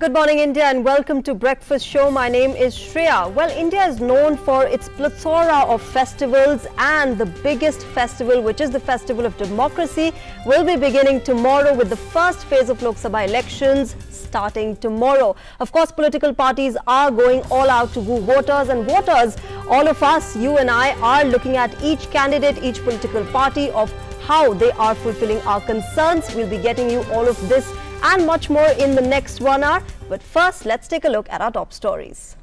Good morning, India, and welcome to Breakfast Show. My name is Shreya. Well, India is known for its plethora of festivals, and the biggest festival, which is the Festival of Democracy, will be beginning tomorrow with the first phase of Lok Sabha elections starting tomorrow. Of course, political parties are going all out to woo voters, and voters, all of us, you and I, are looking at each candidate, each political party of how they are fulfilling our concerns. We'll be getting you all of this and much more in the next 1 hour. But first, let's take a look at our top stories.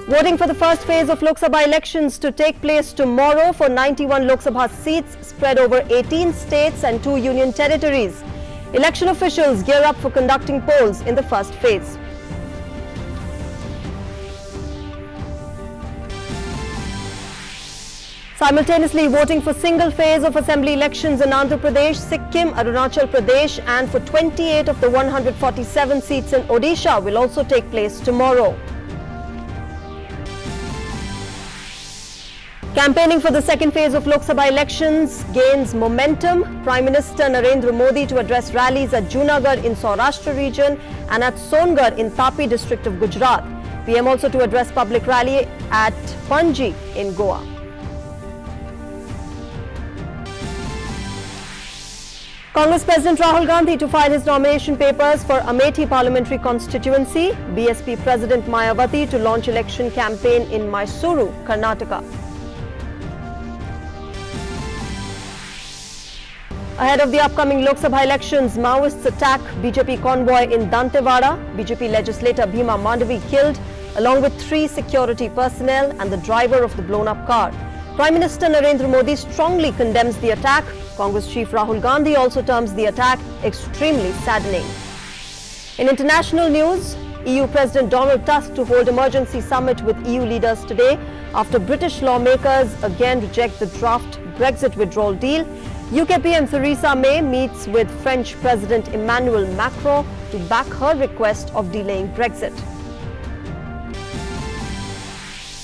Voting for the first phase of Lok Sabha elections to take place tomorrow for 91 Lok Sabha seats spread over 18 states and 2 union territories. Election officials gear up for conducting polls in the first phase. Simultaneously voting for single phase of assembly elections in Andhra Pradesh, Sikkim, Arunachal Pradesh and for 28 of the 147 seats in Odisha will also take place tomorrow. Campaigning for the second phase of Lok Sabha elections gains momentum. Prime Minister Narendra Modi to address rallies at Junagadh in Saurashtra region and at Songarh in Tapi district of Gujarat. PM also to address public rally at Panji in Goa. Congress President Rahul Gandhi to file his nomination papers for Amethi parliamentary constituency. BSP President Mayawati to launch election campaign in Mysuru, Karnataka. Ahead of the upcoming Lok Sabha elections, Maoists attack BJP convoy in Dantewada. BJP legislator Bhima Mandavi killed, along with 3 security personnel and the driver of the blown-up car. Prime Minister Narendra Modi strongly condemns the attack. Congress chief Rahul Gandhi also terms the attack extremely saddening. In international news, EU President Donald Tusk to hold emergency summit with EU leaders today after British lawmakers again reject the draft Brexit withdrawal deal. UK PM Theresa May meets with French President Emmanuel Macron to back her request of delaying Brexit.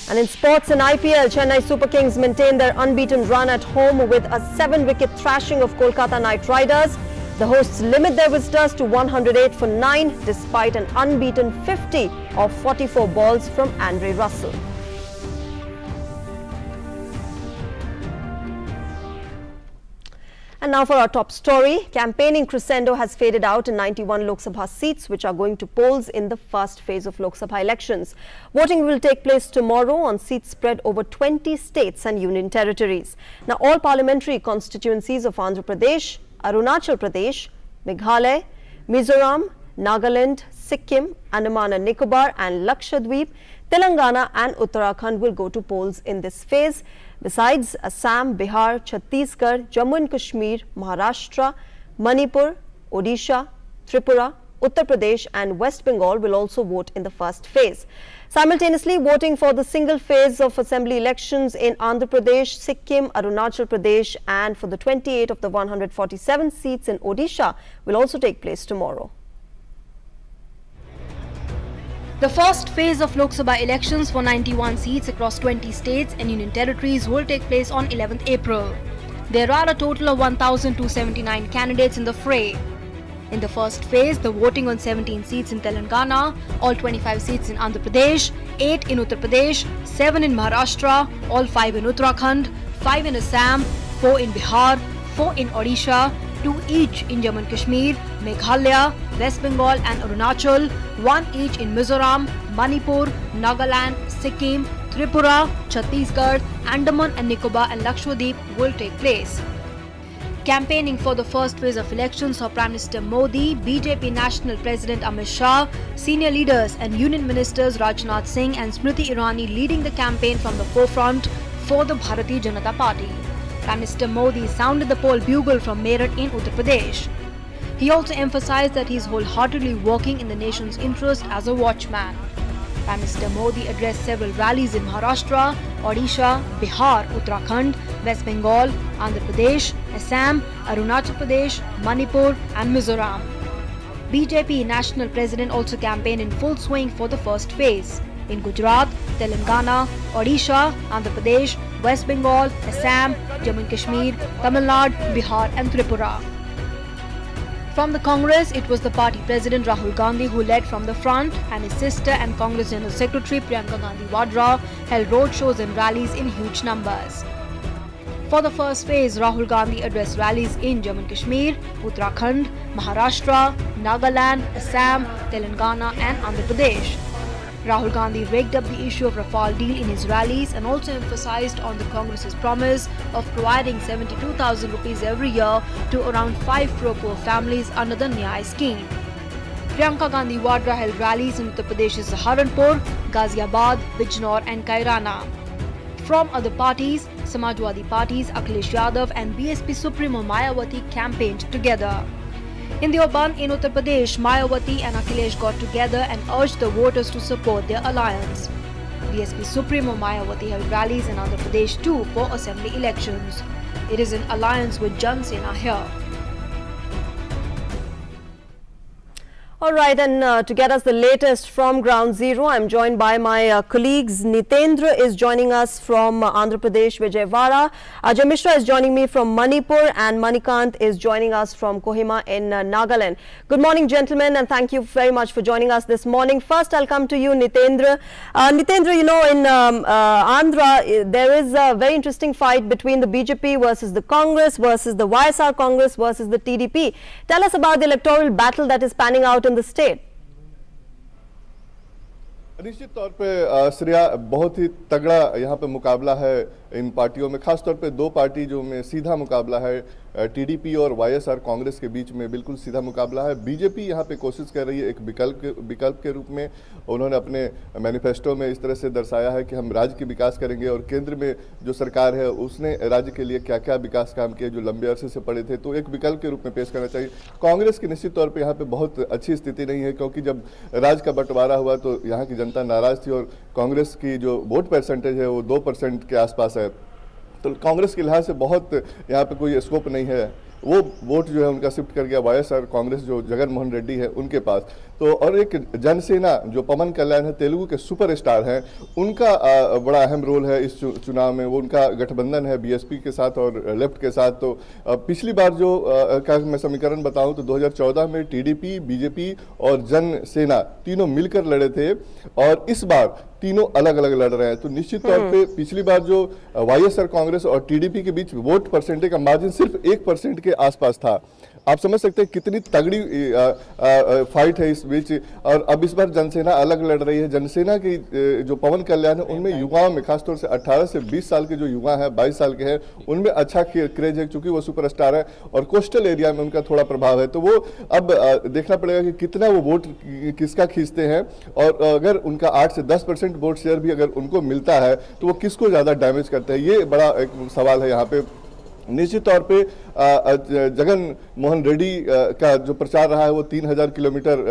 And in sports and IPL, Chennai Super Kings maintain their unbeaten run at home with a 7-wicket thrashing of Kolkata Knight Riders. The hosts limit their visitors to 108 for 9 despite an unbeaten 50 of 44 balls from Andre Russell. And now for our top story. Campaigning crescendo has faded out in 91 Lok Sabha seats which are going to polls in the first phase of Lok Sabha elections. Voting will take place tomorrow on seats spread over 20 states and union territories. Now all parliamentary constituencies of Andhra Pradesh, Arunachal Pradesh, Meghalaya, Mizoram, Nagaland, Sikkim, Andaman and Nicobar and Lakshadweep, Telangana and Uttarakhand will go to polls in this phase. Besides, Assam, Bihar, Chhattisgarh, Jammu and Kashmir, Maharashtra, Manipur, Odisha, Tripura, Uttar Pradesh and West Bengal will also vote in the first phase. Simultaneously, voting for the single phase of assembly elections in Andhra Pradesh, Sikkim, Arunachal Pradesh and for the 28 of the 147 seats in Odisha will also take place tomorrow. The first phase of Lok Sabha elections for 91 seats across 20 states and union territories will take place on 11th April. There are a total of 1,279 candidates in the fray. In the first phase, the voting on 17 seats in Telangana, all 25 seats in Andhra Pradesh, 8 in Uttar Pradesh, 7 in Maharashtra, all 5 in Uttarakhand, 5 in Assam, 4 in Bihar, 4 in Odisha, 2 each in Jammu and Kashmir, Meghalaya, West Bengal and Arunachal, 1 each in Mizoram, Manipur, Nagaland, Sikkim, Tripura, Chhattisgarh, Andaman and Nicobar and Lakshadweep will take place. Campaigning for the first phase of elections saw Prime Minister Modi, BJP National President Amit Shah, senior leaders and union ministers Rajnath Singh and Smriti Irani leading the campaign from the forefront for the Bharati Janata Party. Prime Minister Modi sounded the poll bugle from Meerut in Uttar Pradesh. He also emphasized that he is wholeheartedly working in the nation's interest as a watchman. Prime Minister Modi addressed several rallies in Maharashtra, Odisha, Bihar, Uttarakhand, West Bengal, Andhra Pradesh, Assam, Arunachal Pradesh, Manipur and Mizoram. BJP National President also campaigned in full swing for the first phase in Gujarat, Telangana, Odisha, Andhra Pradesh, West Bengal, Assam, Jammu and Kashmir, Tamil Nadu, Bihar and Tripura. From the Congress, it was the party president Rahul Gandhi who led from the front, and his sister and Congress General Secretary Priyanka Gandhi Vadra held roadshows and rallies in huge numbers. For the first phase, Rahul Gandhi addressed rallies in Jammu and Kashmir, Uttarakhand, Maharashtra, Nagaland, Assam, Telangana and Andhra Pradesh. Rahul Gandhi raked up the issue of Rafale deal in his rallies and also emphasized on the Congress's promise of providing 72,000 rupees every year to around 5 crore poor families under the Nyay scheme. Priyanka Gandhi Vadra held rallies in Uttar Pradesh's Saharanpur, Ghaziabad, Bijnor and Kairana. From other parties, Samajwadi Party's Akhilesh Yadav and BSP Supremo Mayawati campaigned together. In the Oban in Uttar Pradesh, Mayawati and Akhilesh got together and urged the voters to support their alliance. BSP Supremo Mayawati held rallies in Andhra Pradesh too for assembly elections. It is in alliance with Jan Sena here. All right, and to get us the latest from Ground Zero, I'm joined by my colleagues. Nitendra is joining us from Andhra Pradesh, Vijayawada. Ajay Mishra is joining me from Manipur, and Manikant is joining us from Kohima in Nagaland. Good morning, gentlemen, and thank you very much for joining us this morning. First, I'll come to you, Nitendra. Nitendra, you know, in Andhra, there is a very interesting fight between the BJP versus the Congress versus the YSR Congress versus the TDP. Tell us about the electoral battle that is panning out in the state. निश्चित तौर पे श्रेया बहुत ही तगड़ा यहाँ पे मुकाबला है इन पार्टियों में, खास तौर पे दो पार्टी जो में सीधा मुकाबला है, टीडीपी और वाईएसआर कांग्रेस के बीच में बिल्कुल सीधा मुकाबला है। बीजेपी यहाँ पे कोशिश कर रही है एक विकल्प के रूप में। उन्होंने अपने मैनिफेस्टो में इस तरह से दर्शाया है कि हम राज्य के विकास करेंगे, और केंद्र में जो सरकार है उसने राज्य के लिए क्या क्या विकास काम किए जो लंबे अरसे से पड़े थे, तो एक विकल्प के रूप में पेश करना चाहिए। कांग्रेस की निश्चित तौर पर यहाँ पे बहुत अच्छी स्थिति नहीं है, क्योंकि जब राज्य का बंटवारा हुआ तो यहाँ की जनता नाराज थी, और कांग्रेस की जो वोट परसेंटेज है वो 2% के आसपास है। तो कांग्रेस के लिहाज से बहुत यहाँ पे कोई स्कोप नहीं है। वो वोट जो है उनका शिफ्ट कर गया वाईएसआर कांग्रेस जो जगन मोहन रेड्डी है उनके पास। तो और एक जनसेना जो पवन कल्याण है, तेलुगु के सुपरस्टार हैं, उनका बड़ा अहम रोल है इस चुनाव में। वो उनका गठबंधन है बीएसपी के साथ और लेफ्ट के साथ। तो पिछली बार जो का मैं समीकरण बताऊं तो 2014 में टीडीपी, बीजेपी और जनसेना तीनों मिलकर लड़े थे, और इस बार तीनों अलग अलग लड़ रहे हैं। तो निश्चित तौर पे पिछली बार जो वाईएसआर कांग्रेस और टीडीपी के बीच वोट परसेंटेज का मार्जिन सिर्फ 1% के आसपास था। आप समझ सकते हैं कितनी तगड़ी फाइट है इस बीच। और अब इस बार जनसेना अलग लड़ रही है। जनसेना की जो पवन कल्याण है उनमें युवाओं में, खासतौर से 18 से 20 साल के जो युवा हैं, 22 साल के हैं, उनमें अच्छा क्रेज है, क्योंकि वो सुपरस्टार है और कोस्टल एरिया में उनका थोड़ा प्रभाव है। तो वो अब देखना पड़ेगा कि कितना वो वोट किसका खींचते हैं, और अगर उनका 8 से 10% वोट शेयर भी अगर उनको मिलता है तो वो किसको ज़्यादा डैमेज करते हैं, ये बड़ा एक सवाल है यहाँ पे। निश्चित तौर पे जगन मोहन रेड्डी का जो प्रचार रहा है वो 3000 किलोमीटर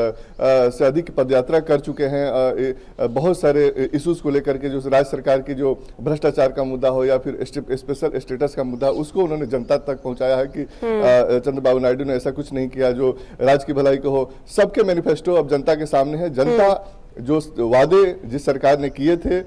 से अधिक पदयात्रा कर चुके हैं। बहुत सारे इश्यूज को लेकर के, जो राज्य सरकार की जो भ्रष्टाचार का मुद्दा हो या फिर स्पेशल स्टेटस का मुद्दा, उसको उन्होंने जनता तक पहुंचाया है कि चंद्रबाबू नायडू ने ऐसा कुछ नहीं किया जो राज्य की भलाई को हो। सबके मैनिफेस्टो अब जनता के सामने है। जनता जो वादे जिस सरकार ने किए थे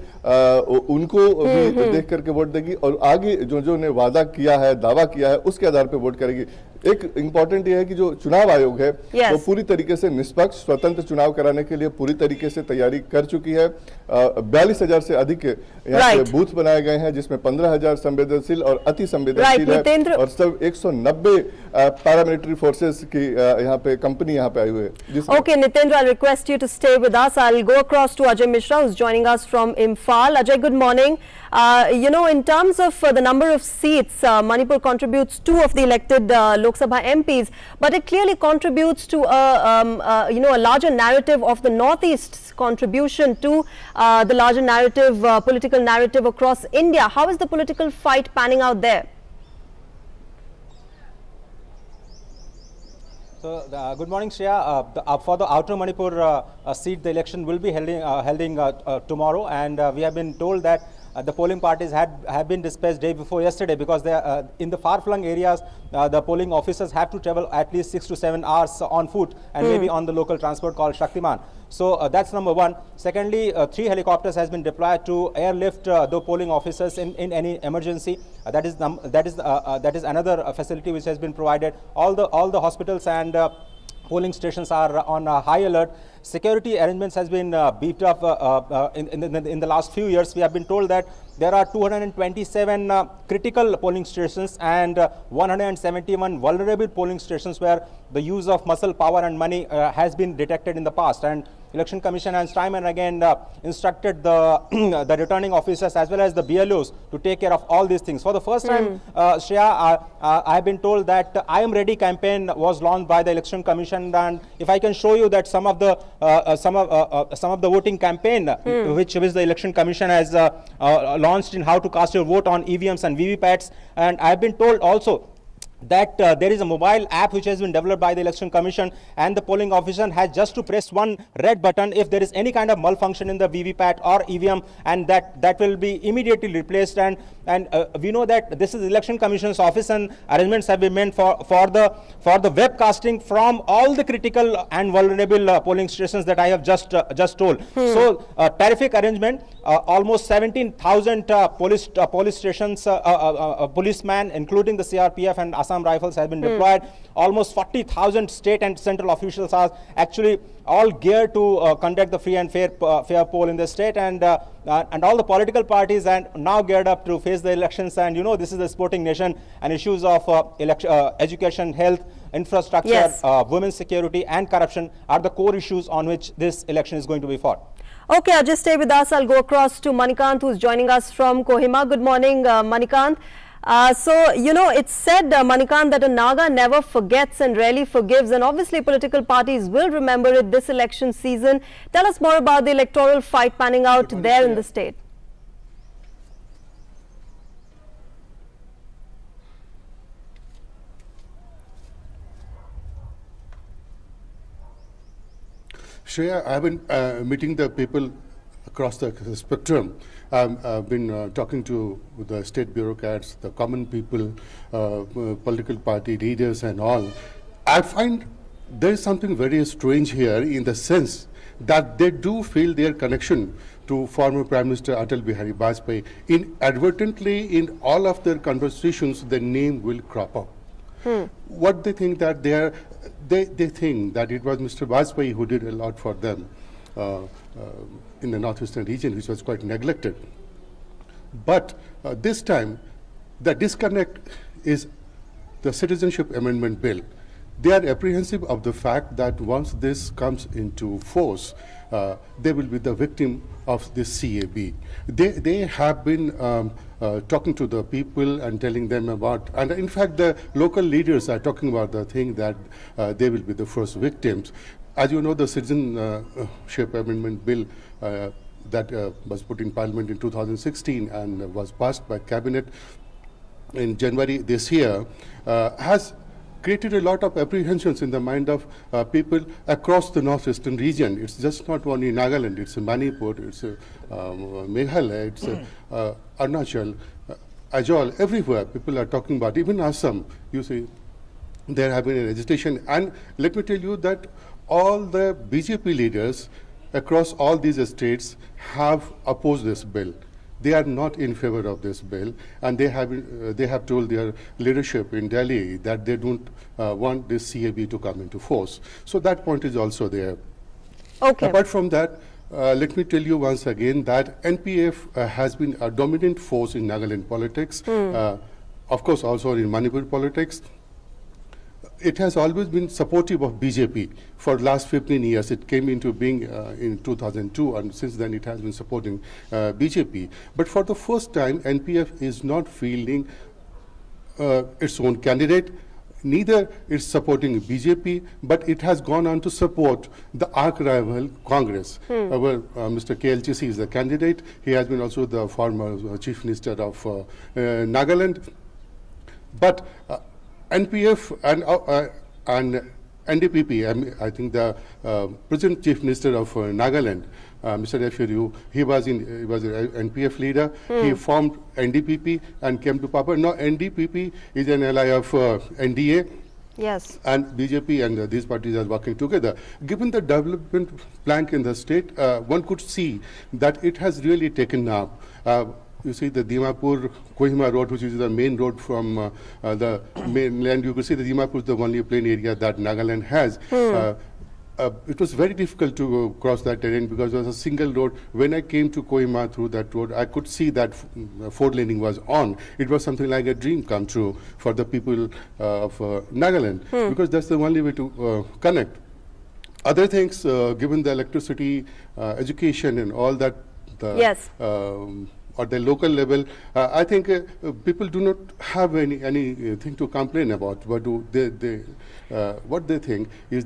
उनको भी देख करके वोट देगी, और आगे जो ने वादा किया है, दावा किया है, उसके आधार पर वोट करेगी। एक इम्पोर्टेंट ये है कि जो चुनाव आयोग है वो पूरी तरीके से निष्पक्ष स्वतंत्र चुनाव कराने के लिए पूरी तरीके से तैयारी कर चुकी है। 42,000 से अधिक यहाँ पे बूथ बनाए गए हैं, जिसमें 15,000 संवेदनशील और अति संवेदनशील है, और सब 190 पैरामिलिट्री फोर्सेस की यहाँ पे कंपनी यहाँ पे आई हुई है। Okay, Nitendra, I'll request you to stay with us. I'll go across to Ajay Mishra, who's joining us from Imphal. Ajay, good morning. You know, in terms of the number of seats, Manipur contributes 2 of the elected Lok Sabha MPs, but it clearly contributes to you know, a larger narrative of the Northeast's contribution to the larger narrative, political narrative across India. How is the political fight panning out there? So, good morning, Shreya. For the Outer Manipur seat, the election will be held tomorrow, and we have been told that the polling parties have been dispatched day before yesterday, because they are, in the far-flung areas, the polling officers have to travel at least 6 to 7 hours on foot, and maybe on the local transport called Shaktiman. So that's number one. Secondly, 3 helicopters has been deployed to airlift the polling officers in any emergency. That is another facility which has been provided. All the hospitals and polling stations are on high alert. Security arrangements has been beefed up in the last few years. We have been told that there are 227 critical polling stations and 171 vulnerable polling stations where the use of muscle, power and money has been detected in the past. And Election Commission has time and again instructed the the returning officers as well as the BLOs to take care of all these things. For the first time, Shreya, I have been told that I Am Ready campaign was launched by the Election Commission, and if I can show you that some of the voting campaign which the Election Commission has launched in how to cast your vote on EVMs and VVPATs, and I have been told also that there is a mobile app which has been developed by the Election Commission, and the polling officer has just to press one red button if there is any kind of malfunction in the VVPAT or EVM, and that will be immediately replaced. And we know that this is Election Commission's office, and arrangements have been made for the webcasting from all the critical and vulnerable polling stations that I have just told. So terrific arrangement. Almost 17,000 police stations, policemen, including the CRPF and Assam Rifles, have been deployed. Almost 40,000 state and central officials are actually all geared to conduct the free and fair poll in the state, and all the political parties are now geared up to face the elections. And you know, this is the sporting nation, and issues of education, health, infrastructure, women's security and corruption are the core issues on which this election is going to be fought. Okay, Ajay, stay with us. I'll go across to Manikant, who's joining us from Kohima. Good morning, Manikant. So, you know, it's said, Manikant, that a Naga never forgets and rarely forgives, and obviously political parties will remember it this election season. Tell us more about the electoral fight panning out there in the state. Shreya, I've been meeting the people across the spectrum. I've been talking to the state bureaucrats, the common people, political party leaders and all. I find there is something very strange here, in the sense that they do feel their connection to former Prime Minister Atal Bihari Vajpayee. Inadvertently, in all of their conversations, the name will crop up. What they think that they think that it was Mr. Vajpayee who did a lot for them in the northeastern region, which was quite neglected. But this time, the disconnect is the Citizenship Amendment Bill. They are apprehensive of the fact that once this comes into force, they will be the victim of this CAB. They have been talking to the people and telling them about, and in fact the local leaders are talking about the thing that they will be the first victims. As you know, the Citizenship Amendment Bill that was put in Parliament in 2016 and was passed by Cabinet in January this year has created a lot of apprehensions in the mind of people across the northeastern region. It's just not only Nagaland, it's Manipur, it's Meghalaya, it's Arunachal, Ajol, everywhere people are talking about, even Assam, you see, there have been an agitation. And let me tell you that all the BJP leaders across all these states have opposed this bill. They are not in favor of this bill, and they have told their leadership in Delhi that they don't want this CAB to come into force. So that point is also there. Okay. Apart from that, let me tell you once again that NPF has been a dominant force in Nagaland politics, of course also in Manipur politics. It has always been supportive of BJP for the last 15 years. It came into being in 2002, and since then it has been supporting BJP. But for the first time, NPF is not fielding its own candidate. Neither is supporting BJP, but it has gone on to support the arch-rival Congress. Where Mr. KLGC is the candidate. He has been also the former Chief Minister of Nagaland. But NPF and NDPP, I think the present Chief Minister of Nagaland, Mr. F. he was an NPF leader. He formed NDPP and came to power. Now NDPP is an ally of NDA. Yes. And BJP and these parties are working together. Given the development plank in the state, one could see that it has really taken up. you see the Dimapur-Kohima road, which is the main road from the mainland. You could see the Dimapur is the only plain area that Nagaland has. It was very difficult to cross that terrain because it was a single road. When I came to Kohima through that road, I could see that four laning was on. It was something like a dream come true for the people of Nagaland, because that's the only way to connect. Other things, given the electricity, education and all that, yes. At the local level, I think people do not have anything to complain about. But what they think is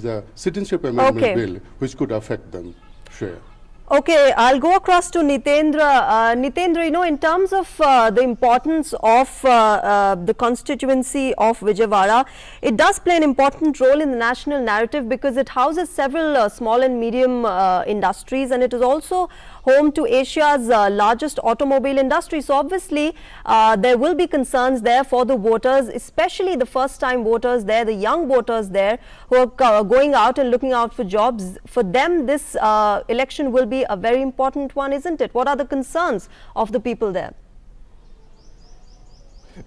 the citizenship amendment bill, which could affect them. Sure. Okay, I'll go across to Nitendra. Nitendra, you know, in terms of the importance of the constituency of Vijayawada, it does play an important role in the national narrative because it houses several small and medium industries, and it is also home to Asia's largest automobile industry. So obviously, there will be concerns there for the voters, especially the first-time voters there, the young voters there who are going out and looking out for jobs. For them, this election will be a very important one, isn't it? What are the concerns of the people there?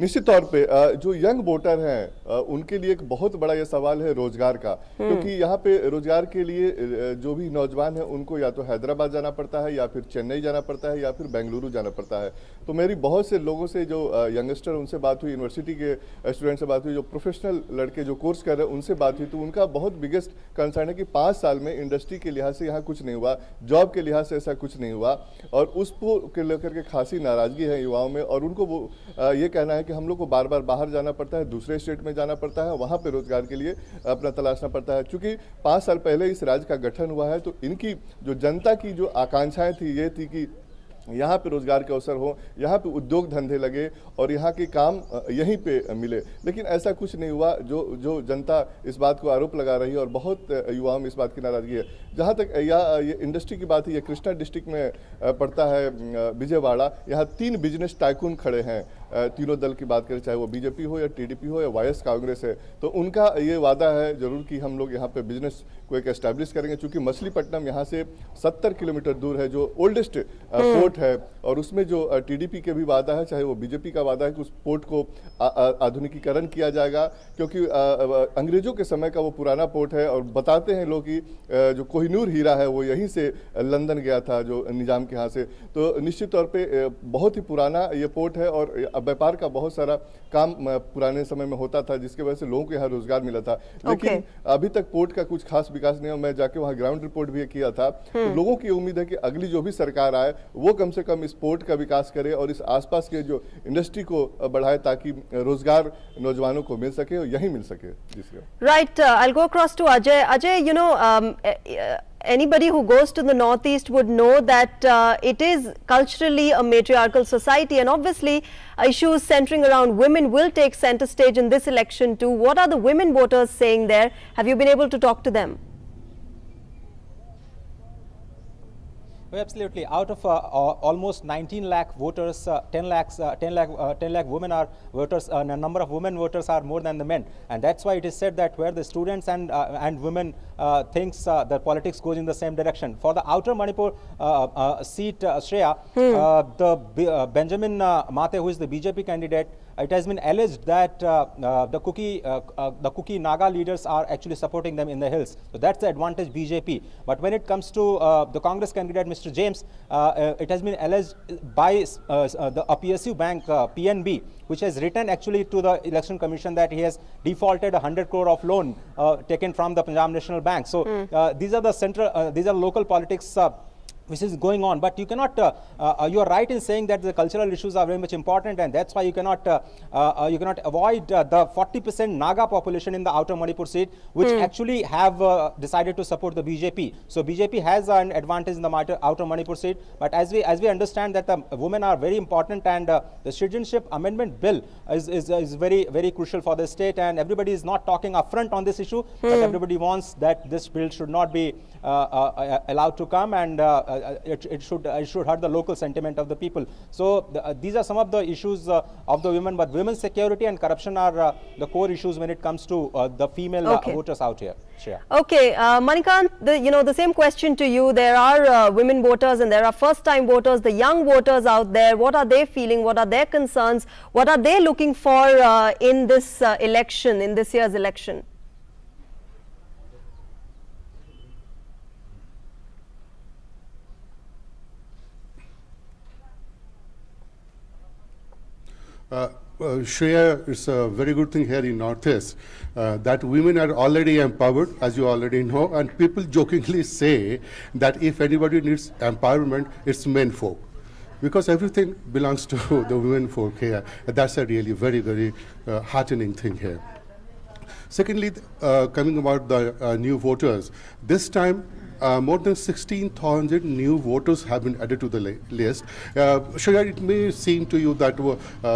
निश्चित तौर पे जो young voter हैं उनके लिए एक बहुत बड़ा ये सवाल है रोजगार का, क्योंकि यहाँ पे रोजगार के लिए जो भी नौजवान हैं उनको या तो हैदराबाद जाना पड़ता है या फिर चेन्नई जाना पड़ता है या फिर बेंगलुरु जाना पड़ता है। तो मेरी बहुत से लोगों से जो यंगस्टर उनसे बात हुई, यूनिवर्सिटी के स्टूडेंट से बात हुई, जो प्रोफेशनल लड़के जो कोर्स कर रहे हैं उनसे बात हुई, तो उनका बहुत बिगेस्ट कंसर्न है कि 5 साल में इंडस्ट्री के लिहाज से यहाँ कुछ नहीं हुआ, जॉब के लिहाज से ऐसा कुछ नहीं हुआ, और उसको लेकर के खासी नाराजगी है युवाओं में। और उनको वो ये कहना है कि हम लोग को बार बार बाहर जाना पड़ता है, दूसरे स्टेट में जाना पड़ता है, वहाँ पे रोजगार के लिए अपना तलाशना पड़ता है। चूंकि 5 साल पहले इस राज्य का गठन हुआ है, तो इनकी जो जनता की जो आकांक्षाएं थी ये थी कि यहाँ पे रोजगार के अवसर हो, यहाँ पे उद्योग धंधे लगे और यहाँ के काम यहीं पे मिले, लेकिन ऐसा कुछ नहीं हुआ। जो जनता इस बात को आरोप लगा रही है और बहुत युवाओं में इस बात की नाराजगी है। जहाँ तक ये इंडस्ट्री की बात है, ये कृष्णा डिस्ट्रिक्ट में पड़ता है विजयवाड़ा। यहाँ 3 बिजनेस टाइकून खड़े हैं, तीनों दल की बात करें, चाहे वो बीजेपी हो या टीडीपी हो या वाईएस कांग्रेस है। तो उनका ये वादा है जरूर कि हम लोग यहाँ पे बिजनेस को एक एस्टैब्लिश करेंगे, चूंकि मछलीपट्टनम यहाँ से 70 किलोमीटर दूर है, जो ओल्डेस्ट पोर्ट है, और उसमें जो टीडीपी के भी वादा है, चाहे वो बीजेपी का वादा है कि उस पोर्ट को आधुनिकीकरण किया जाएगा, क्योंकि अंग्रेजों के समय का वो पुराना पोर्ट है। और बताते हैं लोग कि जो कोहिनूर हीरा है वो यहीं से लंदन गया था, जो निजाम के यहाँ से। तो निश्चित तौर पे बहुत ही पुराना ये पोर्ट है और व्यापार का बहुत सारा काम पुराने समय में होता था, जिसके वजह से लोगों को यहाँ रोजगार मिला था। लेकिन अभी तक पोर्ट का कुछ खास विकास नहीं है। मैं जाके वहाँ ग्राउंड रिपोर्ट भी किया था। तो लोगों की उम्मीद है कि अगली जो भी सरकार आए वो कम से कम इस पोर्ट का विकास करे और इस आसपास के जो इंडस्ट्री को बढ़ाए, ताकि रोजगार नौजवानों को मिल सके और यहीं मिल सके। Right, I'll go across to Ajay. Ajay, you know, anybody who goes to the northeast would know that it is culturally a matriarchal society, and obviously issues centering around women will take center stage in this election too. What are the women voters saying there? Have you been able to talk to them? Absolutely. Out of almost 19 lakh voters, 10 lakh women are voters. A number of women voters are more than the men, and that's why it is said that where the students and women thinks the politics goes in the same direction. For the outer Manipur seat, Shreya, the Benjamin Mate, who is the BJP candidate, it has been alleged that the Kuki Naga leaders are actually supporting them in the hills. So that's the advantage BJP. But when it comes to the Congress candidate, Mr. James, it has been alleged by a PSU bank, PNB, which has written actually to the Election Commission that he has defaulted 100 crore of loan taken from the Punjab National Bank. So these are the these are local politics which is going on, but you cannot, you are right in saying that the cultural issues are very much important, and that's why you cannot avoid the 40% Naga population in the outer Manipur seat, which actually have decided to support the BJP. So BJP has an advantage in the outer Manipur seat, but as we understand that the women are very important, and the Citizenship Amendment Bill is very crucial for the state, and everybody is not talking upfront on this issue, but everybody wants that this bill should not be allowed to come, and it should hurt the local sentiment of the people. So these are some of the issues of the women, but women's security and corruption are the core issues when it comes to the female voters out here. Shreya. Okay, Manikant, the same question to you. There are women voters and there are first-time voters, the young voters out there. What are they feeling? What are their concerns? What are they looking for in this election, in this year's election? Shreya, it's a very good thing here in Northeast that women are already empowered, as you already know, and people jokingly say that if anybody needs empowerment, it's men folk, because everything belongs to the women folk here. That's a really very, very heartening thing here. Secondly, coming about the new voters, this time more than 16,000 new voters have been added to the list. Shreya, it may seem to you that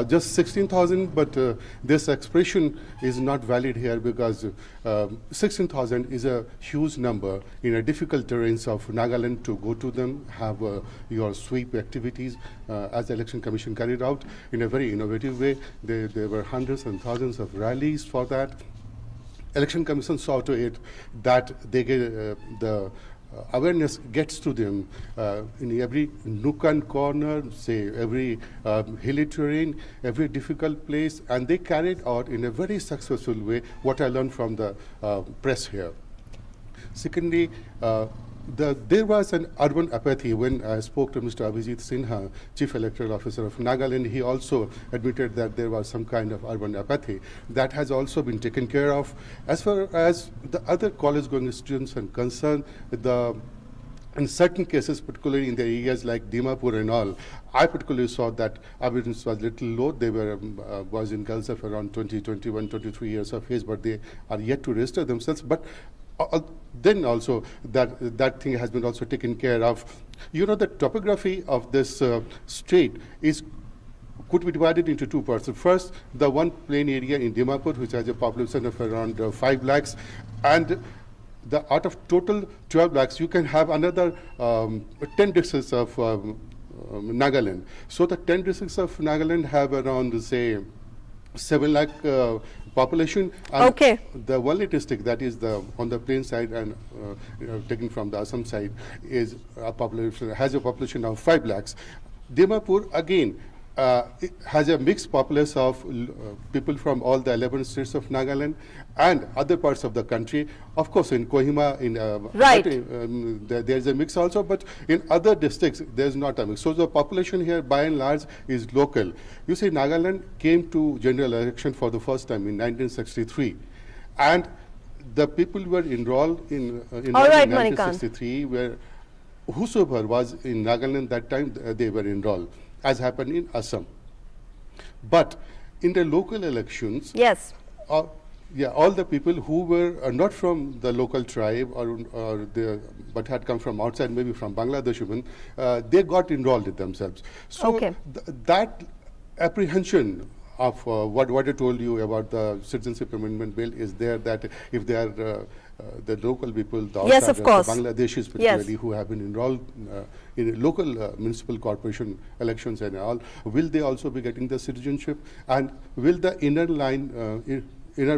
just 16,000, but this expression is not valid here, because 16,000 is a huge number in a difficult terrains of Nagaland to go to them, have your sweep activities as the Election Commission carried out in a very innovative way. There were hundreds and thousands of rallies for that. Election Commission saw to it that they get the awareness gets to them in every nook and corner, say every hilly terrain, every difficult place, and they carried out in a very successful way what I learned from the press here. Secondly, there was an urban apathy. When I spoke to Mr. Abhijit Sinha, Chief Electoral Officer of Nagaland, he also admitted that there was some kind of urban apathy. That has also been taken care of. As far as the other college-going students are concerned, in certain cases, particularly in the areas like Dimapur and all, I particularly saw that evidence was a little low. They were boys and girls of around 20, 21, 23 years of age, but they are yet to register themselves. But then also that thing has been also taken care of. You know, the topography of this state could be divided into two parts. First, the one plain area in Dimapur, which has a population of around 5 lakhs, and out of total 12 lakhs, you can have another 10 districts of Nagaland. So the 10 districts of Nagaland have around, say, 7 lakh population. And the only district that is on the plain side and taken from the Assam side is has a population of 5 lakhs. Dimapur again it has a mixed populace of people from all the 11 states of Nagaland and other parts of the country. Of course, in Kohima, there's a mix also, but in other districts, there's not a mix. So the population here, by and large, is local. You see, Nagaland came to general election for the first time in 1963, and the people were enrolled in 1963, where whosoever was in Nagaland that time, they were enrolled, as happened in Assam. But in the local elections, yes, all the people who were not from the local tribe but had come from outside, maybe from Bangladesh even, they got enrolled themselves. So that apprehension of what I told you about the Citizenship Amendment Bill is there, that if they are the local people, the yes, of course, the Bangladeshis particularly, who have been enrolled in local municipal corporation elections and all, will they also be getting the citizenship? And will the inner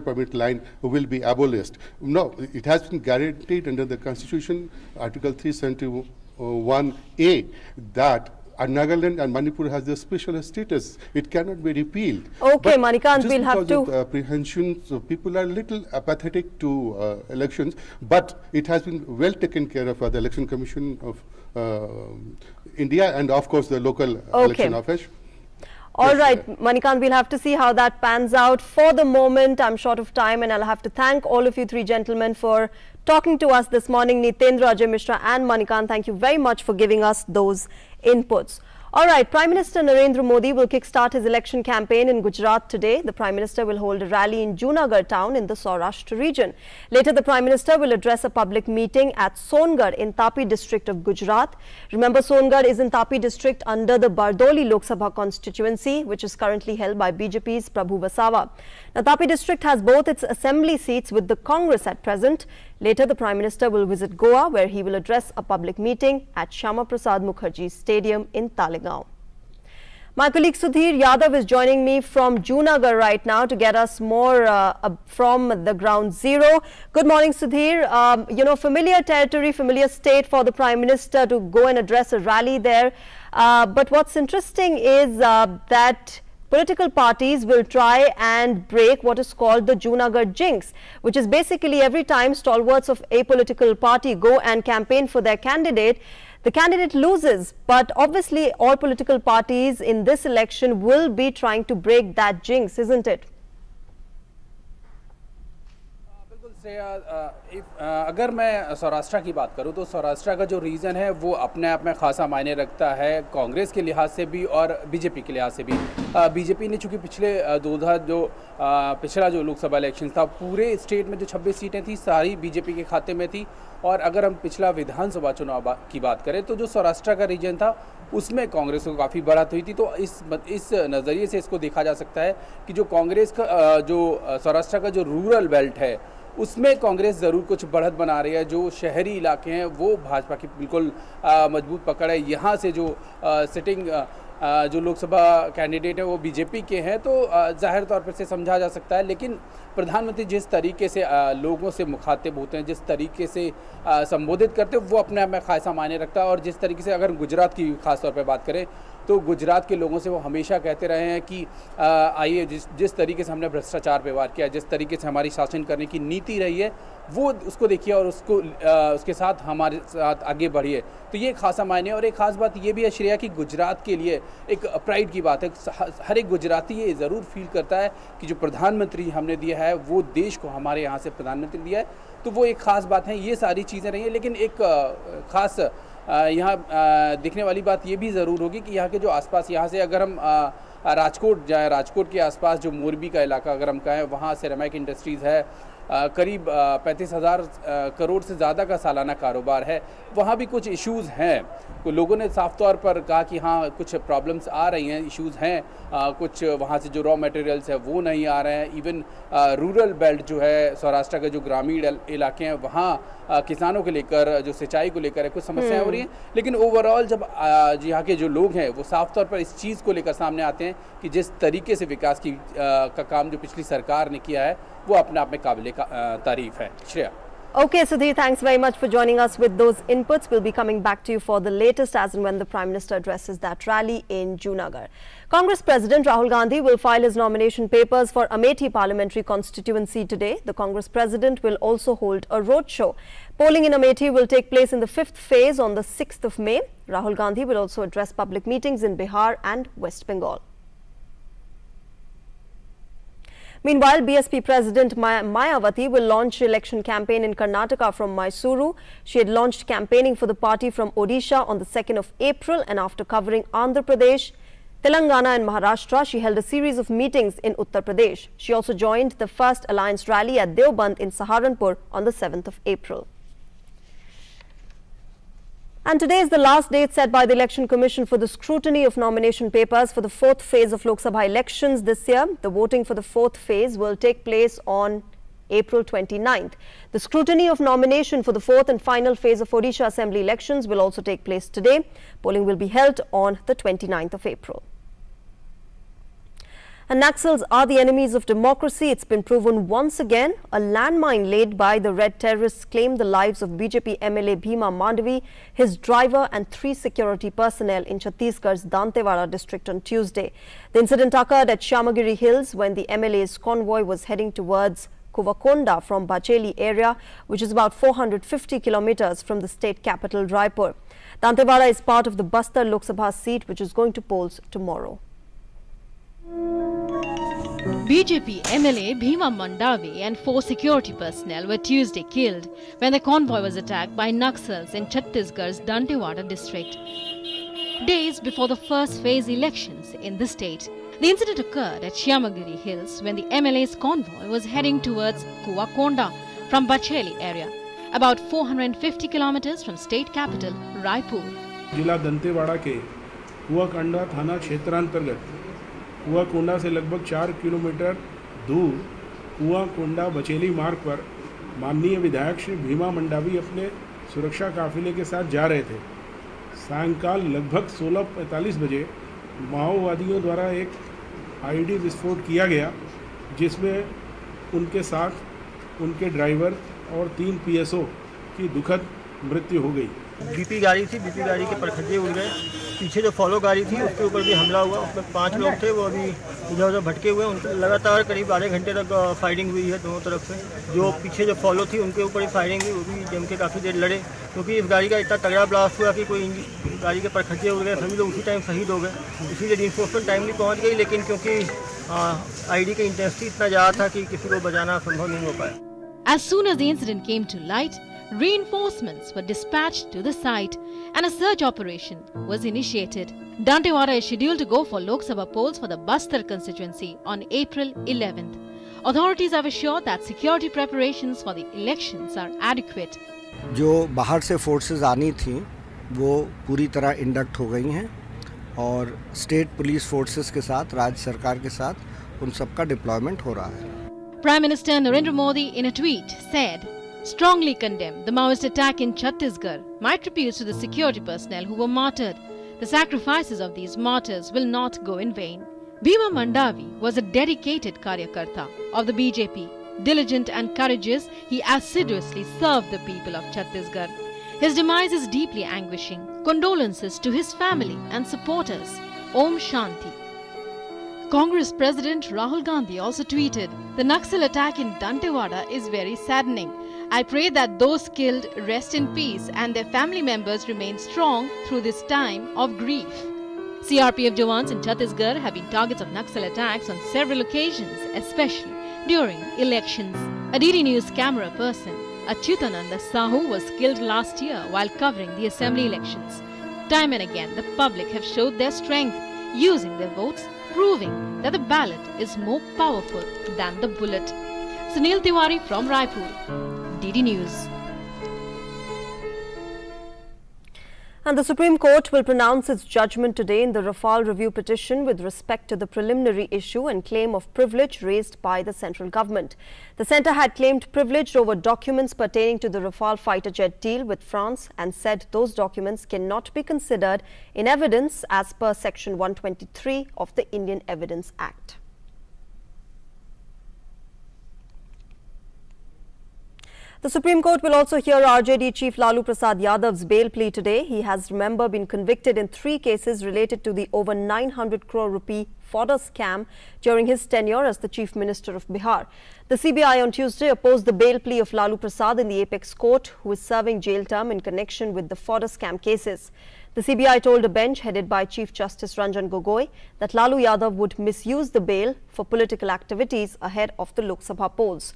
permit line will be abolished? No, it has been guaranteed under the Constitution, Article 371A, that Nagaland and Manipur has the special status. It cannot be repealed. Okay, Manikant, we'll have to... Just because of the apprehension, so people are a little apathetic to elections, but it has been well taken care of by the Election Commission of India and, of course, the local election office. All right, Manikant, we'll have to see how that pans out. For the moment, I'm short of time, and I'll have to thank all of you three gentlemen for talking to us this morning. Nitendra, Ajay Mishra and Manikant, thank you very much for giving us those inputs. All right, Prime Minister Narendra Modi will kickstart his election campaign in Gujarat today. The Prime Minister will hold a rally in Junagadh town in the Saurashtra region. Later, the Prime Minister will address a public meeting at Songarh in Tapi district of Gujarat. Remember, Songarh is in Tapi district under the Bardoli Lok Sabha constituency, which is currently held by BJP's Prabhu Vasawa. Now, Tapi district has both its assembly seats with the Congress at present. Later, the Prime Minister will visit Goa, where he will address a public meeting at Shyama Prasad Mukherjee Stadium in Talegaon. My colleague Sudhir Yadav is joining me from Junagadh right now to get us more from the ground zero. Good morning, Sudhir. Familiar territory, familiar state for the Prime Minister to go and address a rally there. But what's interesting is that political parties will try and break what is called the Junagadh jinx, which is basically every time stalwarts of a political party go and campaign for their candidate, the candidate loses. But obviously all political parties in this election will be trying to break that jinx, isn't it? अगर मैं सौराष्ट्र की बात करूं तो सौराष्ट्र का जो reason है वो अपने आप में खासा मायने रखता है कांग्रेस के लिहाज से भी और बीजेपी के लिहाज से भी। बीजेपी ने चूंकि पिछला जो लोकसभा इलेक्शन था पूरे स्टेट में जो 26 सीटें थी सारी बीजेपी के खाते में थी। और अगर हम पिछला विधानसभा चुनाव की बात करें तो जो सौराष्ट्र का रीजन था उसमें कांग्रेस को काफ़ी बढ़त हुई थी। तो इस नज़रिए से इसको देखा जा सकता है कि जो कांग्रेस का जो सौराष्ट्र का जो रूरल बेल्ट है उसमें कांग्रेस ज़रूर कुछ बढ़त बना रही है। जो शहरी इलाके हैं वो भाजपा की बिल्कुल मजबूत पकड़ है। यहाँ से जो सिटिंग जो लोकसभा कैंडिडेट है वो बीजेपी के हैं, तो जाहिर तौर पर से समझा जा सकता है। लेकिन प्रधानमंत्री जिस तरीके से लोगों से मुखातिब होते हैं, जिस तरीके से संबोधित करते हैं, वो अपने आप में खासा मायने रखता है। और जिस तरीके से अगर गुजरात की खास तौर पर बात करें तो गुजरात के लोगों से वो हमेशा कहते रहे हैं कि आइए जिस तरीके से हमने भ्रष्टाचार व्यवहार किया, जिस तरीके से हमारी शासन करने की नीति रही है वो उसको देखिए और उसके साथ हमारे साथ आगे बढ़िए। तो ये खासा मायने। और एक ख़ास बात ये भी है श्रेया कि गुजरात के लिए एक प्राइड की बात है। हर एक गुजराती ये ज़रूर फील करता है कि जो प्रधानमंत्री हमने दिया है वो देश को हमारे यहाँ से प्रधानमंत्री दिया है, तो वो एक ख़ास बात है। ये सारी चीज़ें रही हैं। लेकिन एक ख़ास यहाँ दिखने वाली बात ये भी ज़रूर होगी कि यहाँ के जो आसपास, यहाँ से अगर हम राजकोट जाएँ, राजकोट के आसपास जो मोरबी का इलाका अगर हम कहें, वहाँ सेरेमिक इंडस्ट्रीज़ है, करीब 35,000 करोड़ से ज़्यादा का सालाना कारोबार है। वहाँ भी कुछ इश्यूज़ हैं। तो लोगों ने साफ तौर पर कहा कि हाँ कुछ प्रॉब्लम्स आ रही हैं, इश्यूज़ हैं। कुछ वहाँ से जो रॉ मटेरियल्स है वो नहीं आ रहे हैं। इवन रूरल बेल्ट जो है सौराष्ट्र के जो ग्रामीण इलाके हैं वहाँ किसानों को लेकर, जो सिंचाई को लेकर है, कुछ समस्याएं हो रही हैं। लेकिन ओवरऑल जब यहाँ के जो लोग हैं वो साफ तौर पर इस चीज़ को लेकर सामने आते हैं कि जिस तरीके से विकास का काम जो पिछली सरकार ने किया है वो अपने आप में काबिले तारीफ है। Shreya. Okay, Sudhir, thanks very much for joining us with those inputs. We'll be coming back to you for the latest as and when the Prime Minister addresses that rally in Junagadh. Congress President Rahul Gandhi will file his nomination papers for Amethi parliamentary constituency today. The Congress President will also hold a roadshow. Polling in Amethi will take place in the 5th phase on the 6th of May. Rahul Gandhi will also address public meetings in Bihar and West Bengal. Meanwhile, BSP President Mayawati will launch election campaign in Karnataka from Mysuru. She had launched campaigning for the party from Odisha on the 2nd of April, and after covering Andhra Pradesh, Telangana and Maharashtra, she held a series of meetings in Uttar Pradesh. She also joined the first alliance rally at Deoband in Saharanpur on the 7th of April. And today is the last date set by the Election Commission for the scrutiny of nomination papers for the 4th phase of Lok Sabha elections this year. The voting for the 4th phase will take place on April 29th. The scrutiny of nomination for the 4th and final phase of Odisha Assembly elections will also take place today. Polling will be held on the 29th of April. And Naxals are the enemies of democracy. It's been proven once again. A landmine laid by the Red terrorists claimed the lives of BJP MLA Bhima Mandavi, his driver and 3 security personnel in Chhattisgarh's Dantewada district on Tuesday. The incident occurred at Shyamagiri Hills when the MLA's convoy was heading towards Kuvakonda from Bacheli area, which is about 450 kilometers from the state capital Raipur. Dantewada is part of the Bastar Lok Sabha seat, which is going to polls tomorrow. BJP MLA Bhima Mandavi and 4 security personnel were Tuesday killed when the convoy was attacked by Naxals in Chhattisgarh's Dantewada district. Days before the first phase elections in the state, the incident occurred at Shyamagiri Hills when the MLA's convoy was heading towards Kuvakonda from Bacheli area, about 450 kilometers from state capital Raipur. जिला दंतेवाड़ा के कुआकोंडा थाना क्षेत्रांतर्गत कुआकोंडा से लगभग 4 kilometre दूर कुआकोंडा बचेली मार्ग पर माननीय विधायक श्री भीमा मंडावी अपने सुरक्षा काफिले के साथ जा रहे थे। सायंकाल लगभग 16:45 बजे माओवादियों द्वारा एक आईडी विस्फोट किया गया, जिसमें उनके साथ उनके ड्राइवर और 3 पीएसओ की दुखद मृत्यु हो गई। बीपी गाड़ी थी, बीपी गाड़ी के परखच्चे उड़ गए। पीछे जो फॉलो गाड़ी थी उसके ऊपर भी हमला हुआ, उसमें 5 लोग थे, वो अभी इधर उधर भटके हुए। उनके लगातार करीब आधे घंटे तक फायरिंग हुई है दोनों तरफ से। जो पीछे जो फॉलो थी उनके ऊपर ही फायरिंग हुई, वो भी जम के काफ़ी देर लड़े, क्योंकि इस गाड़ी का इतना तगड़ा ब्लास्ट हुआ कि कोई गाड़ी के परखच्चे उड़ गए, सभी लोग उसी टाइम शहीद हो गए। इसीलिए रिइंफोर्समेंट टाइमली पहुँच गई, लेकिन क्योंकि आईडी का इंटेंसिटी इतना ज़्यादा था कि किसी को बचाना संभव नहीं हो पाया। As soon as the incident came to light, reinforcements were dispatched to the site and a search operation was initiated. Dantewada is scheduled to go for Lok Sabha polls for the Bastar constituency on April 11th. Authorities have assured that security preparations for the elections are adequate. जो बाहर से forces आनी थी वो पूरी तरह induct हो गई हैं और स्टेट पुलिस फोर्सेस के साथ, राज्य सरकार के साथ उन सबका डिप्लॉयमेंट हो रहा है। Prime Minister Narendra Modi in a tweet said, strongly condemned the Maoist attack in Chhattisgarh. My tributes to the security personnel who were martyred. The sacrifices of these martyrs will not go in vain. Bhima Mandavi was a dedicated Karyakarta of the BJP. Diligent and courageous, he assiduously served the people of Chhattisgarh. His demise is deeply anguishing. Condolences to his family and supporters. Om Shanti. Congress President Rahul Gandhi also tweeted, the Naxal attack in Dantewada is very saddening. I pray that those killed rest in peace and their family members remain strong through this time of grief. CRPF jawans in Chhattisgarh have been targets of Naxal attacks on several occasions, especially during elections. A DD News camera person, Achyutananda Sahu, was killed last year while covering the assembly elections. Time and again, the public have showed their strength, using their votes, proving that the ballot is more powerful than the bullet. Sunil Tiwari from Raipur, DD News. And the Supreme Court will pronounce its judgment today in the Rafale review petition with respect to the preliminary issue and claim of privilege raised by the central government. The centre had claimed privilege over documents pertaining to the Rafale fighter jet deal with France and said those documents cannot be considered in evidence as per Section 123 of the Indian Evidence Act. The Supreme Court will also hear RJD Chief Lalu Prasad Yadav's bail plea today. He has, remember, been convicted in 3 cases related to the over 900 crore rupee fodder scam during his tenure as the Chief Minister of Bihar. The CBI on Tuesday opposed the bail plea of Lalu Prasad in the apex court, who is serving jail term in connection with the fodder scam cases. The CBI told a bench headed by Chief Justice Ranjan Gogoi that Lalu Yadav would misuse the bail for political activities ahead of the Lok Sabha polls.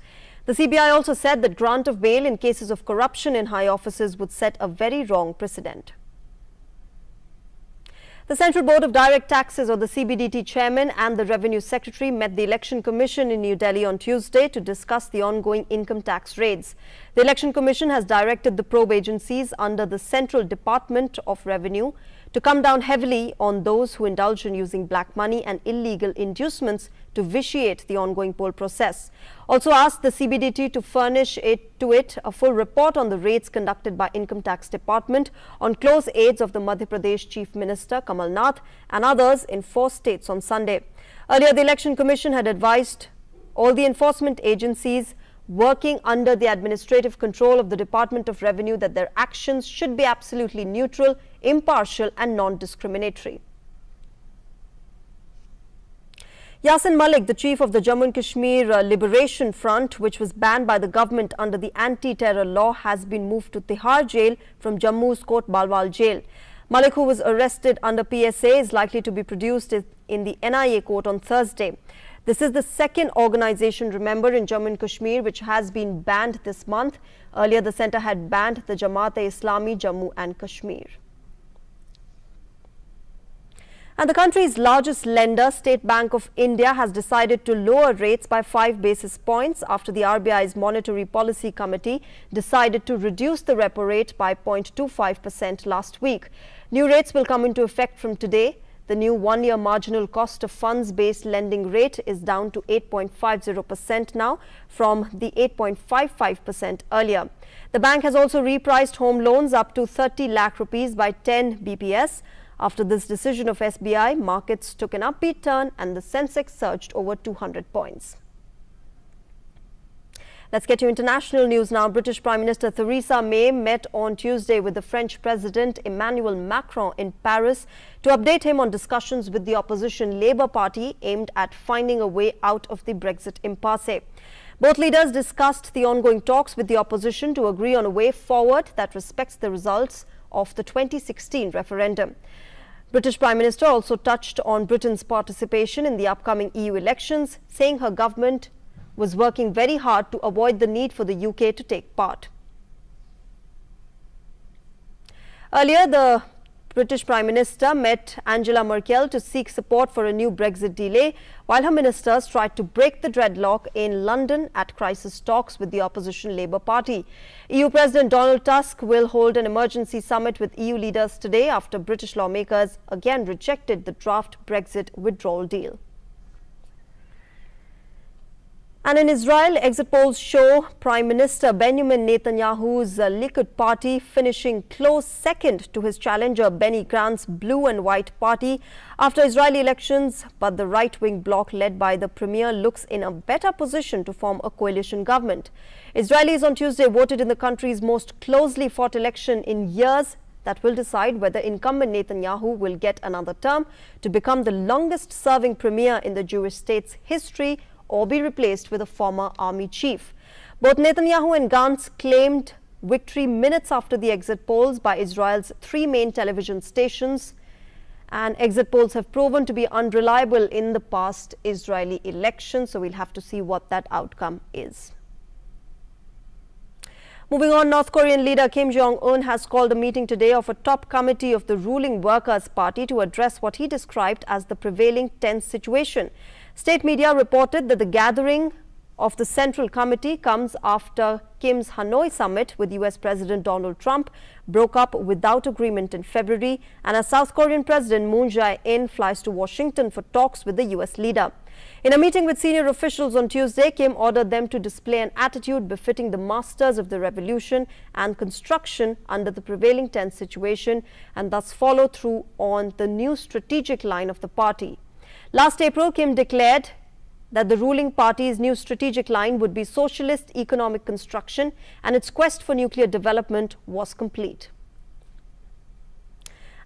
The CBI also said that grant of bail in cases of corruption in high offices would set a very wrong precedent. The Central Board of Direct Taxes, or the CBDT chairman, and the Revenue Secretary met the Election Commission in New Delhi on Tuesday to discuss the ongoing income tax raids. The Election Commission has directed the probe agencies under the Central Department of Revenue to come down heavily on those who indulge in using black money and illegal inducements to vitiate the ongoing poll process. Also asked the CBDT to furnish it a full report on the raids conducted by Income Tax Department on close aides of the Madhya Pradesh Chief Minister Kamal Nath and others in 4 states on Sunday. Earlier, the Election Commission had advised all the enforcement agencies working under the administrative control of the Department of Revenue that their actions should be absolutely neutral, impartial and non-discriminatory. Yasin Malik, the chief of the Jammu and Kashmir Liberation Front, which was banned by the government under the anti-terror law, has been moved to Tihar jail from Jammu's Kot Balwal jail. Malik, who was arrested under PSA, is likely to be produced in the NIA court on Thursday. This is the second organization, remember, in Jammu and Kashmir which has been banned this month. Earlier, the centre had banned the Jamaat-e-Islami Jammu and Kashmir. And the country's largest lender, State Bank of India, has decided to lower rates by 5 basis points after the RBI's Monetary Policy Committee decided to reduce the repo rate by 0.25% last week. New rates will come into effect from today. The new one-year marginal cost of funds-based lending rate is down to 8.50% now from the 8.55% earlier. The bank has also repriced home loans up to 30 lakh rupees by 10 BPS. After this decision of SBI, markets took an upbeat turn and the Sensex surged over 200 points. Let's get to international news now. British Prime Minister Theresa May met on Tuesday with the French President Emmanuel Macron in Paris to update him on discussions with the opposition Labour Party aimed at finding a way out of the Brexit impasse. Both leaders discussed the ongoing talks with the opposition to agree on a way forward that respects the results of the 2016 referendum. British Prime Minister also touched on Britain's participation in the upcoming EU elections, saying her government was working very hard to avoid the need for the UK to take part. Earlier, the British Prime Minister met Angela Merkel to seek support for a new Brexit delay, while her ministers tried to break the deadlock in London at crisis talks with the opposition Labour Party. EU President Donald Tusk will hold an emergency summit with EU leaders today after British lawmakers again rejected the draft Brexit withdrawal deal. And in Israel, exit polls show Prime Minister Benjamin Netanyahu's Likud party finishing close second to his challenger Benny Gantz' blue and white party after Israeli elections. But the right-wing bloc led by the premier looks in a better position to form a coalition government. Israelis on Tuesday voted in the country's most closely fought election in years that will decide whether incumbent Netanyahu will get another term to become the longest-serving premier in the Jewish state's history or be replaced with a former army chief. Both Netanyahu and Gantz claimed victory minutes after the exit polls by Israel's 3 main television stations, and exit polls have proven to be unreliable in the past Israeli elections, so we'll have to see what that outcome is. Moving on, North Korean leader Kim Jong-un has called a meeting today of a top committee of the ruling Workers' Party to address what he described as the prevailing tense situation. State media reported that the gathering of the Central Committee comes after Kim's Hanoi summit with US President Donald Trump broke up without agreement in February, and as South Korean President Moon Jae-in flies to Washington for talks with the US leader. In a meeting with senior officials on Tuesday, Kim ordered them to display an attitude befitting the masters of the revolution and construction under the prevailing tense situation, and thus follow through on the new strategic line of the party. Last April, Kim declared that the ruling party's new strategic line would be socialist economic construction, and its quest for nuclear development was complete.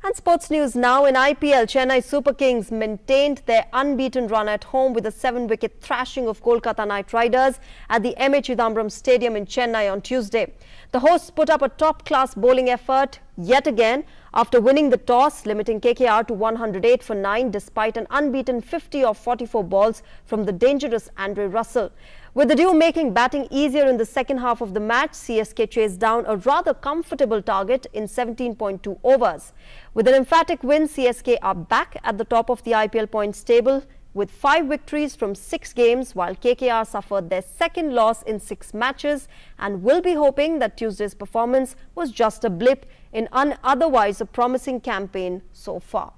And sports news now. In IPL, Chennai Super Kings maintained their unbeaten run at home with a 7-wicket thrashing of Kolkata Knight Riders at the M.A. Chidambaram Stadium in Chennai on Tuesday. The hosts put up a top-class bowling effort yet again after winning the toss, limiting KKR to 108 for 9 despite an unbeaten 50 off 44 balls from the dangerous Andre Russell. With the duo making batting easier in the second half of the match, CSK chased down a rather comfortable target in 17.2 overs. With an emphatic win, CSK are back at the top of the IPL points table with 5 victories from 6 games, while KKR suffered their second loss in 6 matches and will be hoping that Tuesday's performance was just a blip in otherwise a promising campaign so far.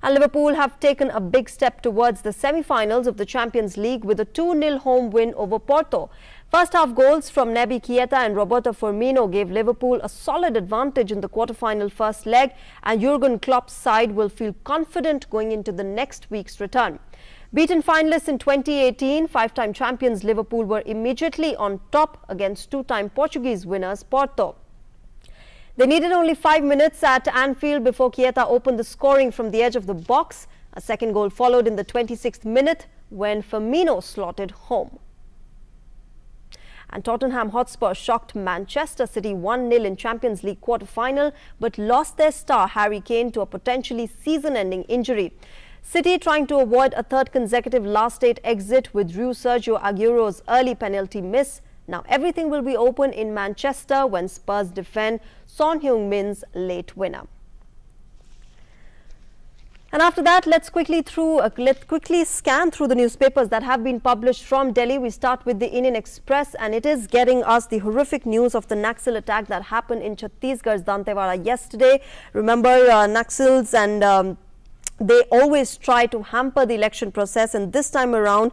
And Liverpool have taken a big step towards the semi-finals of the Champions League with a 2-0 home win over Porto. First half goals from Naby Keita and Roberto Firmino gave Liverpool a solid advantage in the quarter-final first leg, and Jurgen Klopp's side will feel confident going into the next week's return. Beaten finalists in 2018, 5-time champions Liverpool were immediately on top against 2-time Portuguese winners Porto. They needed only 5 minutes at Anfield before Keita opened the scoring from the edge of the box. A second goal followed in the 26th minute when Firmino slotted home. And Tottenham Hotspur shocked Manchester City 1-0 in Champions League quarter-final but lost their star Harry Kane to a potentially season-ending injury. City trying to avoid a third consecutive last-8 exit withdrew Sergio Aguero's early penalty miss. Now everything will be open in Manchester when Spurs defend Son Heung-min's late winner. And after that, let's quickly scan through the newspapers that have been published from Delhi. We start with the Indian Express, and it is getting us the horrific news of the Naxal attack that happened in Chhattisgarh's Dantewada yesterday. Remember, Naxals and they always try to hamper the election process, and this time around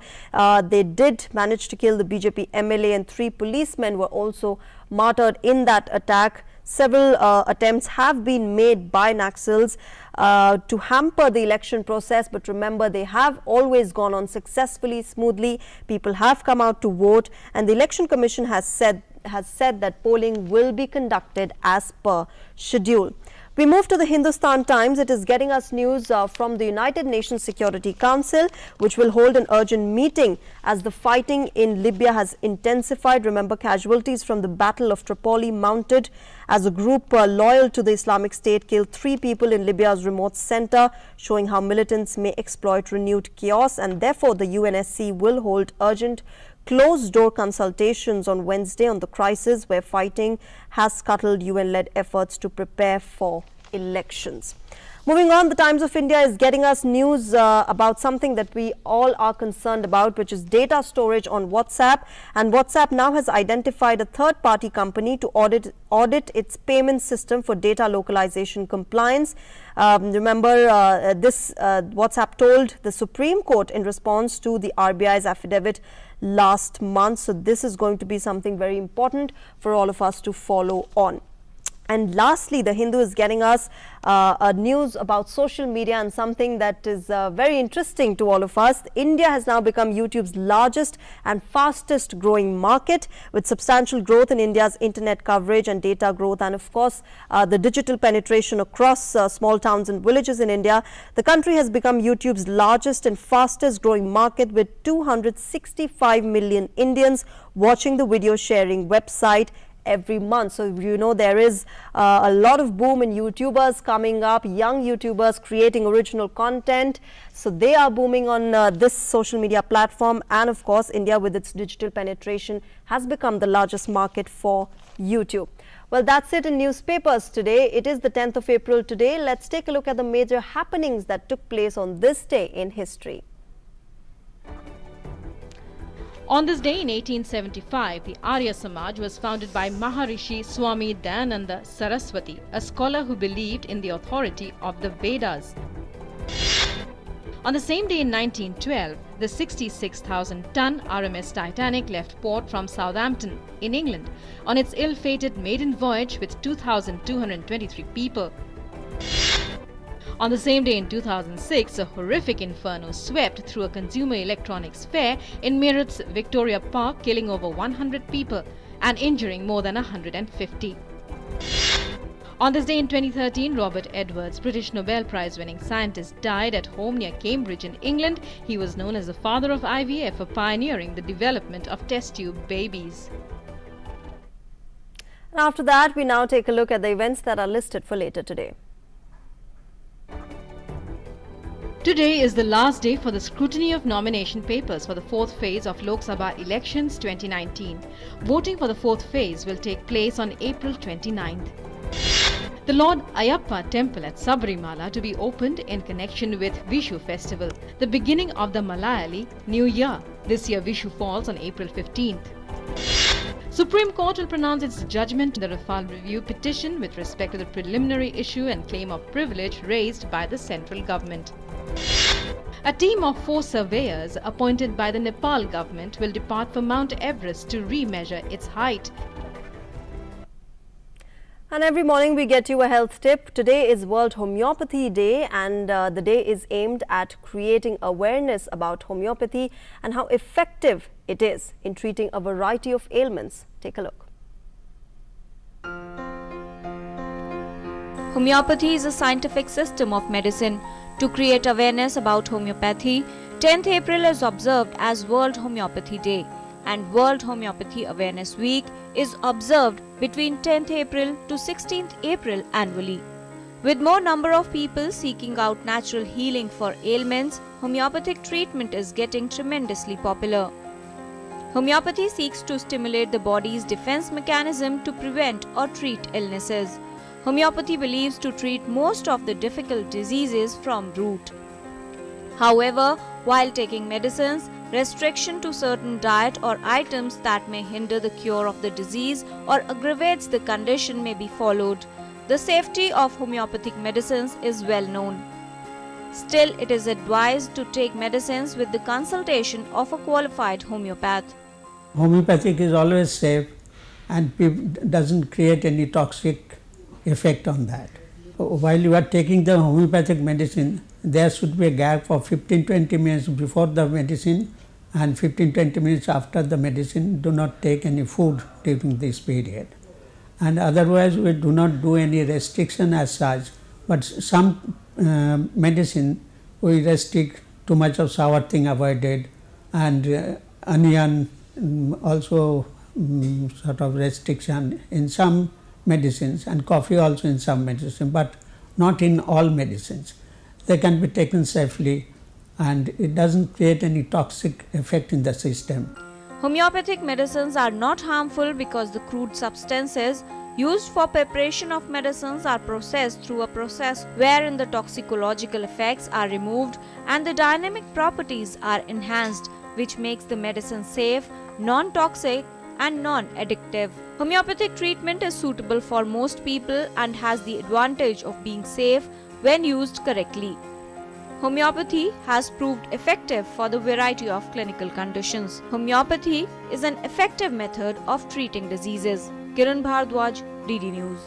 they did manage to kill the BJP MLA, and 3 policemen were also martyred in that attack. Several attempts have been made by Naxals to hamper the election process, but remember, they have always gone on successfully, smoothly. People have come out to vote, and the Election Commission has said that polling will be conducted as per schedule. We move to the Hindustan Times. It is getting us news from the United Nations Security Council, which will hold an urgent meeting as the fighting in Libya has intensified. Remember, casualties from the Battle of Tripoli mounted as a group loyal to the Islamic State killed 3 people in Libya's remote center, showing how militants may exploit renewed chaos, and therefore the UNSC will hold urgent closed-door consultations on Wednesday on the crisis where fighting has scuttled UN-led efforts to prepare for elections. Moving on, the Times of India is getting us news about something that we all are concerned about, which is data storage on WhatsApp. And WhatsApp now has identified a third-party company to audit its payment system for data localization compliance. Remember, WhatsApp told the Supreme Court in response to the RBI's affidavit last month. So this is going to be something very important for all of us to follow on. And lastly, the Hindu is getting us news about social media and something that is very interesting to all of us. India has now become YouTube's largest and fastest growing market, with substantial growth in India's internet coverage and data growth, and of course the digital penetration across small towns and villages in India. The country has become YouTube's largest and fastest growing market, with 265 million Indians watching the video sharing website every month. So you know, there is a lot of boom in YouTubers coming up, young YouTubers creating original content. So they are booming on this social media platform, and of course India with its digital penetration has become the largest market for YouTube. Well, that's it in newspapers today. It is the 10th of April today. Let's take a look at the major happenings that took place on this day in history. On this day in 1875, the Arya Samaj was founded by Maharishi Swami Dayananda Saraswati, a scholar who believed in the authority of the Vedas. On the same day in 1912, the 66,000-ton RMS Titanic left port from Southampton in England on its ill-fated maiden voyage with 2,223 people. On the same day in 2006, a horrific inferno swept through a consumer electronics fair in Meerut's Victoria Park, killing over 100 people and injuring more than 150. On this day in 2013, Robert Edwards, British Nobel Prize-winning scientist, died at home near Cambridge in England. He was known as the father of IVF for pioneering the development of test tube babies. And after that, we now take a look at the events that are listed for later today. Today is the last day for the scrutiny of nomination papers for the 4th phase of Lok Sabha elections 2019. Voting for the 4th phase will take place on April 29th. The Lord Ayyappa temple at Sabarimala to be opened in connection with Vishu festival, the beginning of the Malayali New Year. This year Vishu falls on April 15th. Supreme Court will pronounce its judgment on the Rafale review petition with respect to the preliminary issue and claim of privilege raised by the central government. A team of 4 surveyors appointed by the Nepal government will depart for Mount Everest to remeasure its height. And every morning we get you a health tip. Today is World Homeopathy Day, and the day is aimed at creating awareness about homeopathy and how effective it is in treating a variety of ailments. Take a look. Homeopathy is a scientific system of medicine. To create awareness about homeopathy, 10th April is observed as World Homeopathy Day, and World Homeopathy Awareness Week is observed between 10th April to 16th April annually. With more number of people seeking out natural healing for ailments, homeopathic treatment is getting tremendously popular. Homeopathy seeks to stimulate the body's defense mechanism to prevent or treat illnesses. Homeopathy believes to treat most of the difficult diseases from root. However, while taking medicines, restriction to certain diet or items that may hinder the cure of the disease or aggravates the condition may be followed. The safety of homeopathic medicines is well known. Still, it is advised to take medicines with the consultation of a qualified homeopath. Homeopathic is always safe and doesn't create any toxic effect on that. While you are taking the homeopathic medicine, there should be a gap of 15-20 minutes before the medicine and 15-20 minutes after the medicine. Do not take any food during this period. And otherwise, we do not do any restriction as such, but some medicine we restrict, too much of sour thing avoided, and onion also sort of restriction in some medicines, and coffee also in some medicine, but not in all medicines. They can be taken safely and it doesn't create any toxic effect in the system. Homeopathic medicines are not harmful because the crude substances used for preparation of medicines are processed through a process wherein the toxicological effects are removed and the dynamic properties are enhanced, which makes the medicine safe, non-toxic and non-addictive. Homeopathic treatment is suitable for most people and has the advantage of being safe when used correctly. Homeopathy has proved effective for the variety of clinical conditions. Homeopathy is an effective method of treating diseases. Kiran Bhardwaj, DD News.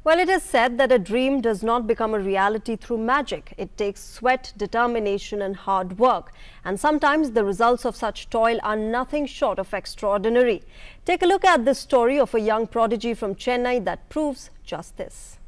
Well, it is said that a dream does not become a reality through magic. It takes sweat, determination and hard work. And sometimes the results of such toil are nothing short of extraordinary. Take a look at this story of a young prodigy from Chennai that proves just this.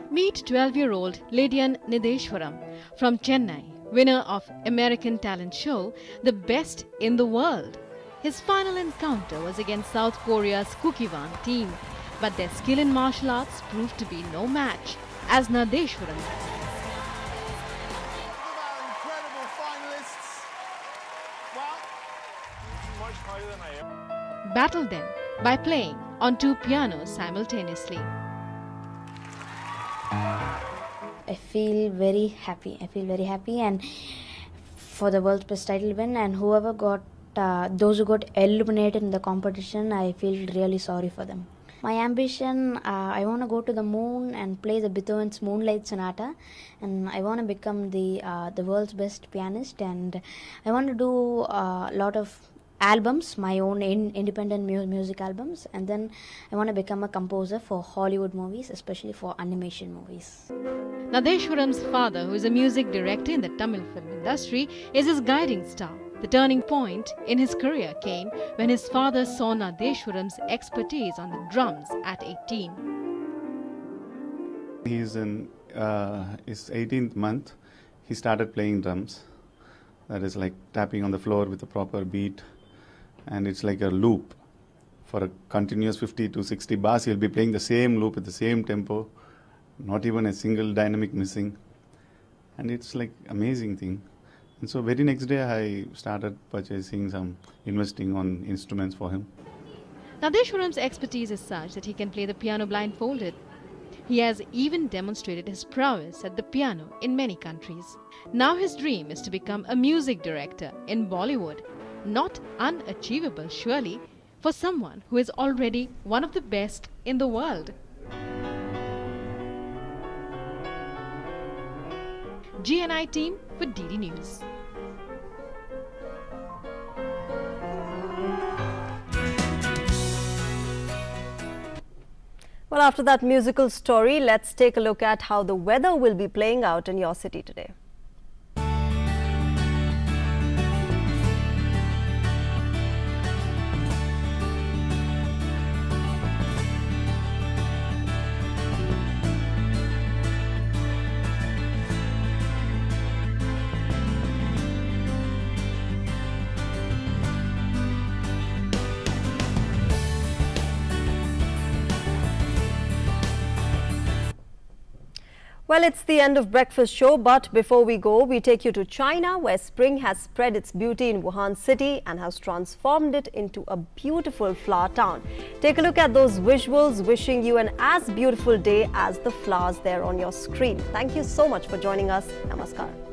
Meet 12-year-old Lydian Nideshwaram from Chennai, winner of American talent show The Best in the World. His final encounter was against South Korea's Kukiwan team, but their skill in martial arts proved to be no match, as Nideshwaram battled them by playing on 2 pianos simultaneously. I feel very happy. And for the world's best title win, and whoever got those who got eliminated in the competition, I feel really sorry for them. My ambition, I want to go to the moon and play the Beethoven's Moonlight Sonata, and I want to become the world's best pianist, and I want to do a lot of albums, my own independent music albums, and then I want to become a composer for Hollywood movies, especially for animation movies. Nideshwaram's father, who is a music director in the Tamil film industry, is his guiding star. The turning point in his career came when his father saw Nideshwaram's expertise on the drums at 18. He's in his 18th month. He started playing drums. That is like tapping on the floor with a proper beat. And it's like a loop. For a continuous 50 to 60 bars, he'll be playing the same loop at the same tempo, not even a single dynamic missing. And it's like amazing thing. And so very next day, I started investing on instruments for him. Nideshwaram's expertise is such that he can play the piano blindfolded. He has even demonstrated his prowess at the piano in many countries. Now his dream is to become a music director in Bollywood. Not unachievable, surely, for someone who is already one of the best in the world. GNI team for DD News. Well, after that musical story, let's take a look at how the weather will be playing out in your city today. Well, it's the end of Breakfast Show, but before we go, we take you to China, where spring has spread its beauty in Wuhan city and has transformed it into a beautiful flower town. Take a look at those visuals, wishing you an as beautiful day as the flowers there on your screen. Thank you so much for joining us. Namaskar.